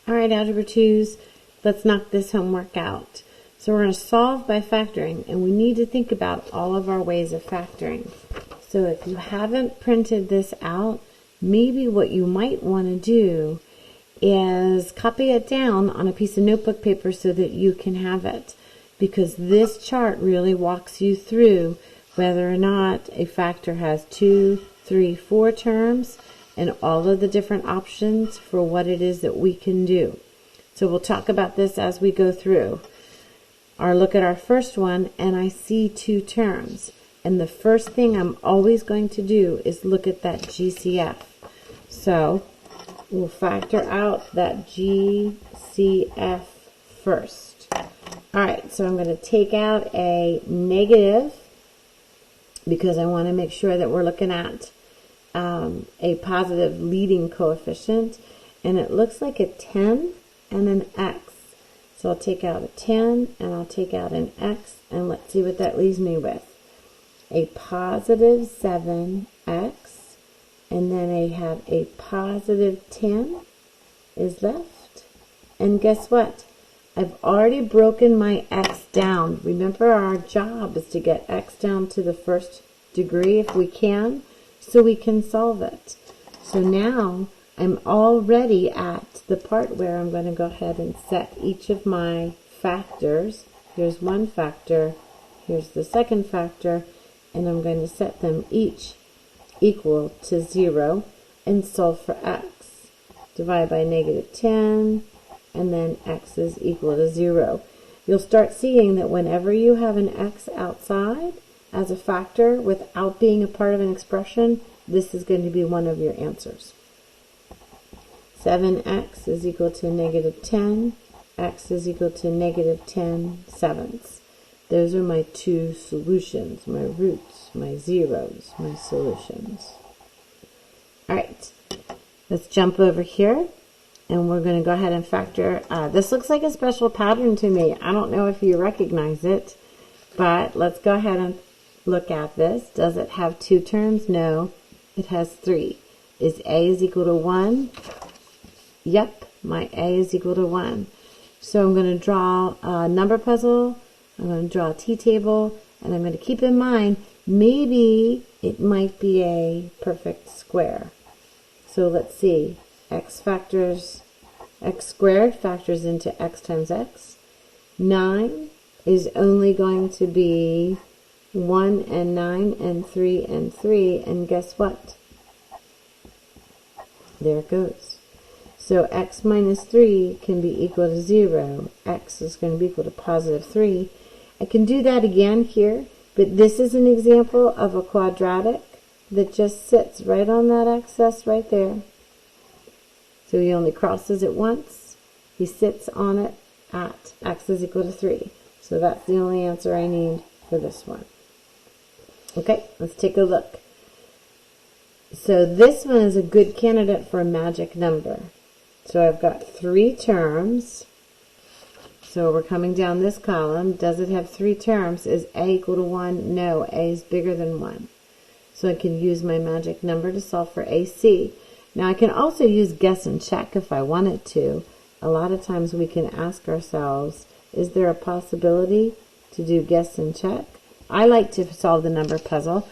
All right, Algebra 2s, let's knock this homework out. So we're going to solve by factoring, and we need to think about all of our ways of factoring. So if you haven't printed this out, maybe what you might want to do is copy it down on a piece of notebook paper so that you can have it, because this chart really walks you through whether or not a factor has 2, 3, 4 terms and all of the different options for what it is that we can do. So we'll talk about this as we go through. Or look at our first one, and I see 2 terms. And the first thing I'm always going to do is look at that GCF. So we'll factor out that GCF first. Alright, so I'm going to take out a negative because I want to make sure that we're looking at a positive leading coefficient. And it looks like a 10 and an X. So I'll take out a 10 and I'll take out an X, and let's see what that leaves me with. A positive 7X, and then I have a positive 10 is left. And guess what? I've already broken my X down. Remember, our job is to get X down to the first degree if we can, so we can solve it. So now I'm already at the part where I'm going to go ahead and set each of my factors. Here's one factor, here's the second factor, and I'm going to set them each equal to 0 and solve for X. Divide by negative 10, and then X is equal to 0. You'll start seeing that whenever you have an X outside as a factor without being a part of an expression, this is going to be one of your answers. 7x is equal to negative 10. X is equal to negative 10 sevenths. Those are my 2 solutions, my roots, my zeros, my solutions. Alright, let's jump over here, and we're going to go ahead and factor. This looks like a special pattern to me. I don't know if you recognize it, but let's go ahead and look at this. Does it have 2 terms? No, it has 3. Is A is equal to 1? Yep, my A is equal to 1. So I'm going to draw a number puzzle, I'm going to draw a t-table, and I'm going to keep in mind, maybe it might be a perfect square. So let's see, x squared factors into x times x. 9 is only going to be 1 and 9 and 3 and 3, and guess what? There it goes. So x minus 3 can be equal to 0. X is going to be equal to positive 3. I can do that again here, but this is an example of a quadratic that just sits right on that axis right there. So he only crosses it once. He sits on it at x is equal to 3. So that's the only answer I need for this one. Okay, let's take a look. So this one is a good candidate for a magic number. So I've got 3 terms. So we're coming down this column. Does it have 3 terms? Is A equal to 1? No, A is bigger than 1. So I can use my magic number to solve for AC. Now I can also use guess and check if I wanted to. A lot of times we can ask ourselves, is there a possibility to do guess and check? I like to solve the number puzzle.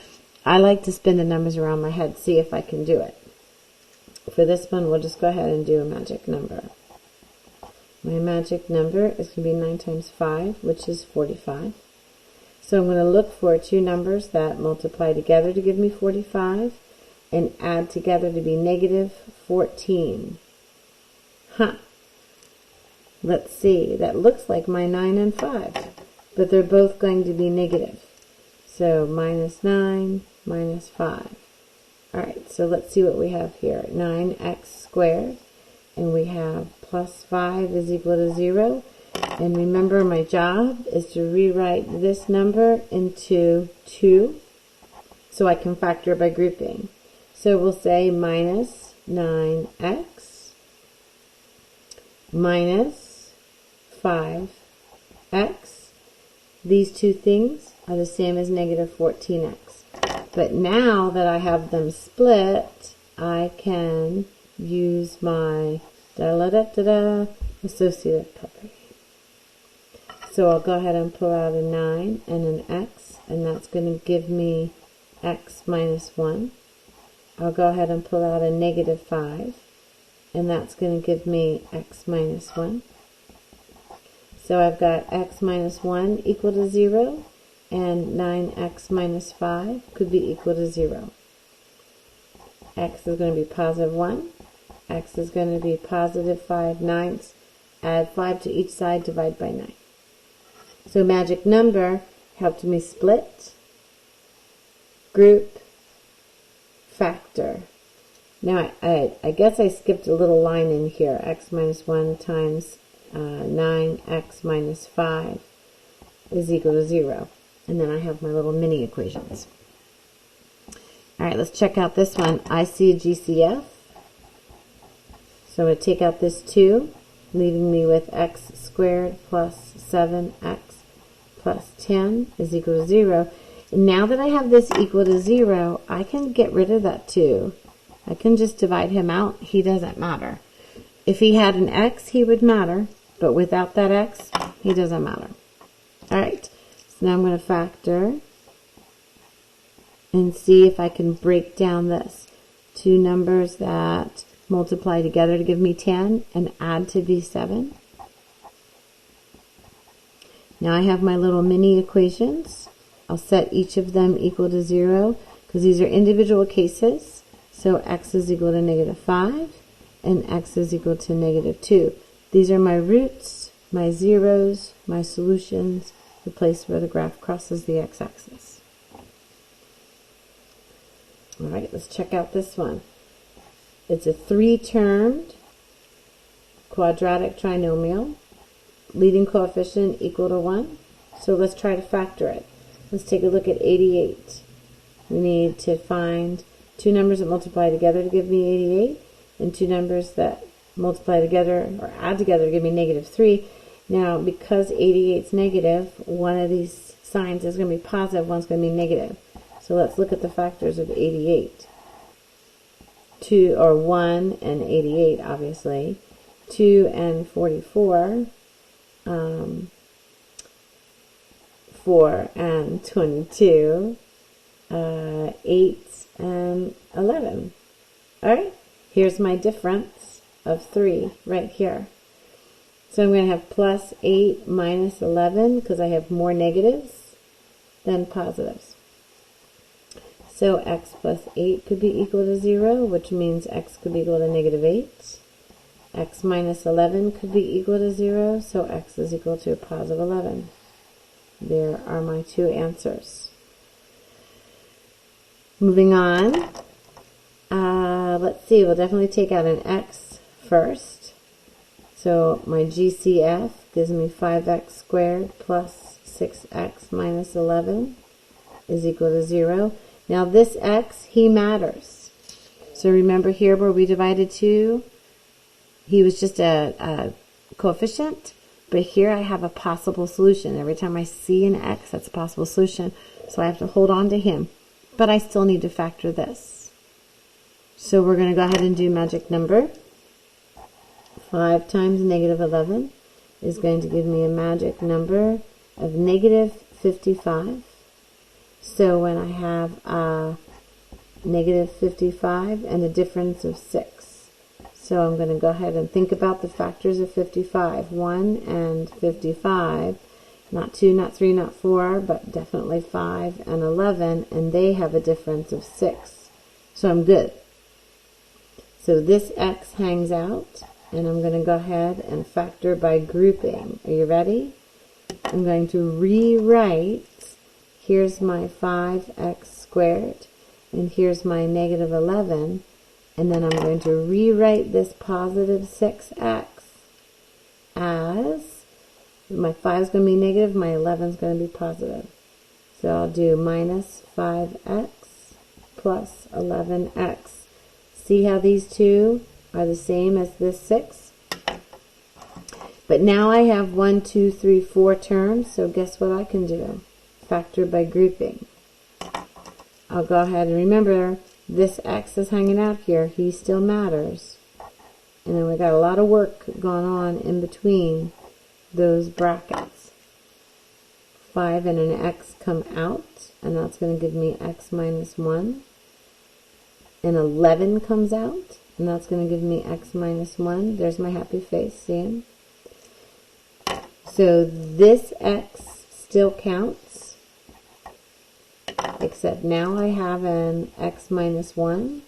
I like to spin the numbers around my head, see if I can do it. For this one, we'll just go ahead and do a magic number. My magic number is going to be 9 times 5, which is 45. So I'm going to look for 2 numbers that multiply together to give me 45 and add together to be negative 14. Let's see. That looks like my 9 and 5, but they're both going to be negative. So minus 9, minus 5. Alright, so let's see what we have here. 9x squared, and we have plus 5 is equal to 0. And remember, my job is to rewrite this number into 2 so I can factor by grouping. So we'll say minus 9x minus 5x. These two things are the same as negative 14x. But now that I have them split, I can use my associative property. So I'll go ahead and pull out a 9 and an x, and that's going to give me x minus 1. I'll go ahead and pull out a negative 5, and that's going to give me x minus 1. So I've got x minus 1 equal to 0, and 9x minus 5 could be equal to 0. X is going to be positive 1. X is going to be positive 5/9. Add 5 to each side, divide by 9. So magic number helped me split, group, factor. Now I guess I skipped a little line in here. X minus 1 times 9x minus 5 is equal to 0. And then I have my little mini equations. All right, let's check out this one. I see a GCF. So I'm going to take out this 2, leaving me with x squared plus 7x plus 10 is equal to 0. And now that I have this equal to 0, I can get rid of that 2. I can just divide him out. He doesn't matter. If he had an x, he would matter. But without that x, he doesn't matter. All right. So now I'm going to factor and see if I can break down this. Two numbers that multiply together to give me 10 and add to be 7. Now I have my little mini equations. I'll set each of them equal to 0 because these are individual cases. So x is equal to negative 5 and x is equal to negative 2. These are my roots, my zeros, my solutions, the place where the graph crosses the x-axis. All right, let's check out this one. It's a 3-termed quadratic trinomial, leading coefficient equal to 1. So let's try to factor it. Let's take a look at 88. We need to find two numbers that multiply together to give me 88, and two numbers that multiply together or add together to give me negative 3. Now, because 88 is negative, one of these signs is going to be positive, one's going to be negative. So let's look at the factors of 88. 1 and 88, obviously. 2 and 44. 4 and 22. 8 and 11. Alright, here's my difference of 3 right here. So I'm going to have plus 8 minus 11 because I have more negatives than positives. So x plus 8 could be equal to 0, which means x could be equal to negative 8. X minus 11 could be equal to 0, so x is equal to positive 11. There are my two answers. Moving on, let's see, we'll definitely take out an x first. So my GCF gives me 5x squared plus 6x minus 11 is equal to 0. Now this x, he matters. So remember here where we divided 2, he was just a coefficient, but here I have a possible solution. Every time I see an x, that's a possible solution. So I have to hold on to him. But I still need to factor this. So we're going to go ahead and do magic number. 5 times negative 11 is going to give me a magic number of negative 55. So when I have a negative 55 and a difference of 6. So I'm going to go ahead and think about the factors of 55. 1 and 55. Not 2, not 3, not 4, but definitely 5 and 11, and they have a difference of 6. So I'm good. So this x hangs out, and I'm going to go ahead and factor by grouping. Are you ready? I'm going to rewrite, here's my 5x squared, and here's my negative 11, and then I'm going to rewrite this positive 6x as my 5 is going to be negative, my 11 is going to be positive. So I'll do minus 5x plus 11x. See how these two are the same as this 6? But now I have 1, 2, 3, 4 terms, so guess what I can do? Factor by grouping. I'll go ahead and remember this x is hanging out here. He still matters. And then we got a lot of work going on in between those brackets. 5 and an x come out, and that's going to give me x minus 1. And 11 comes out, and that's going to give me x minus 1. There's my happy face, see him? So this x still counts, except now I have an x minus 1,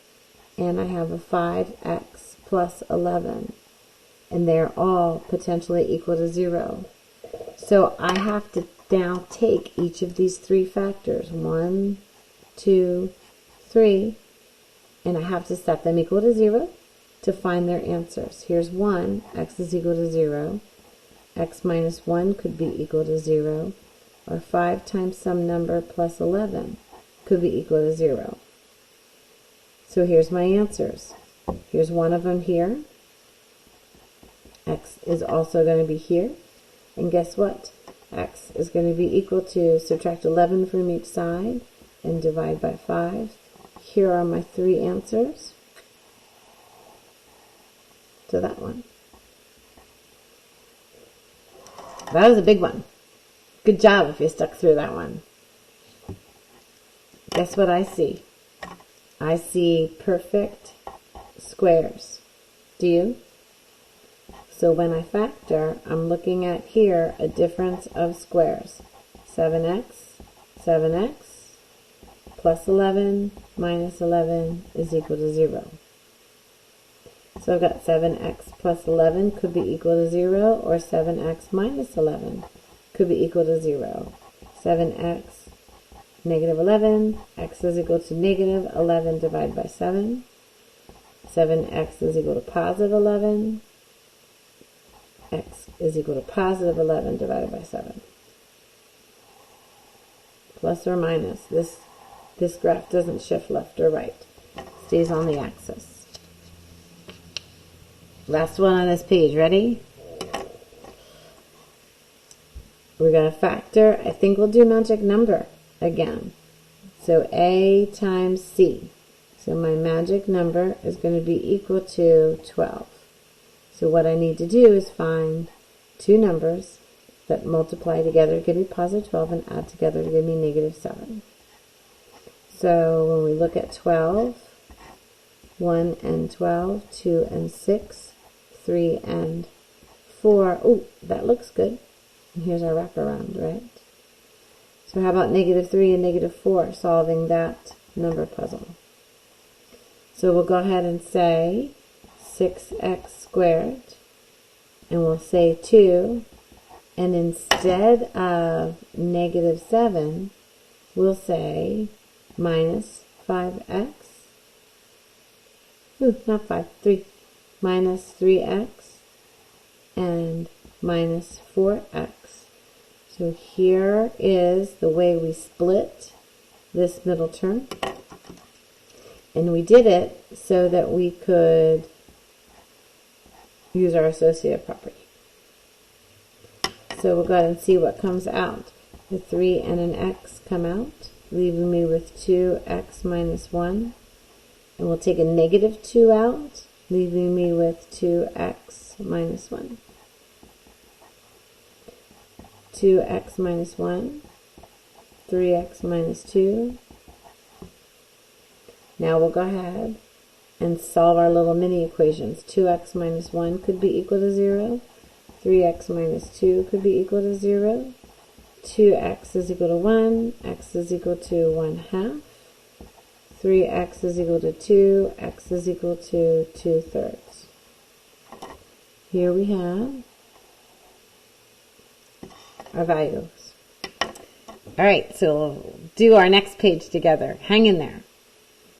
and I have a 5x plus 11, and they're all potentially equal to 0. So I have to now take each of these three factors, 1, 2, 3, and I have to set them equal to 0 to find their answers. Here's 1, x is equal to 0. X minus 1 could be equal to 0, or 5 times some number plus 11 could be equal to 0. So here's my answers. Here's one of them here. X is also going to be here. And guess what? X is going to be equal to, subtract 11 from each side and divide by 5. Here are my three answers to that one. That was a big one. Good job if you stuck through that one. Guess what I see? I see perfect squares. Do you? So when I factor, I'm looking at here a difference of squares. 7x, 7x, plus 11 minus 11 is equal to 0. So I've got 7x plus 11 could be equal to 0, or 7x minus 11 could be equal to 0. 7x negative 11, x is equal to negative 11 divided by 7. 7x is equal to positive 11. X is equal to positive 11 divided by 7. Plus or minus. This graph doesn't shift left or right. It stays on the axis. Last one on this page. Ready? We're going to factor. I think we'll do magic number again. So A times C. So my magic number is going to be equal to 12. So what I need to do is find two numbers that multiply together to give me positive 12 and add together to give me negative 7. So when we look at 12, 1 and 12, 2 and 6, 3 and 4. Oh, that looks good. And here's our wraparound, right? So how about negative 3 and negative 4, solving that number puzzle? So we'll go ahead and say 6x squared, and we'll say 2, and instead of negative 7, we'll say minus 5x. Ooh, not 5, 3. Minus 3x and minus 4x. So here is the way we split this middle term. And we did it so that we could use our associative property. So we'll go ahead and see what comes out. The 3 and an x come out, leaving me with 2x minus 1. And we'll take a negative 2 out, leaving me with 2x minus 1. 2x minus 1, 3x minus 2. Now we'll go ahead and solve our little mini equations. 2x minus 1 could be equal to 0. 3x minus 2 could be equal to 0. 2x is equal to 1. X is equal to 1/2. 3x is equal to 2. X is equal to 2/3. Here we have our values. All right, so we'll do our next page together. Hang in there.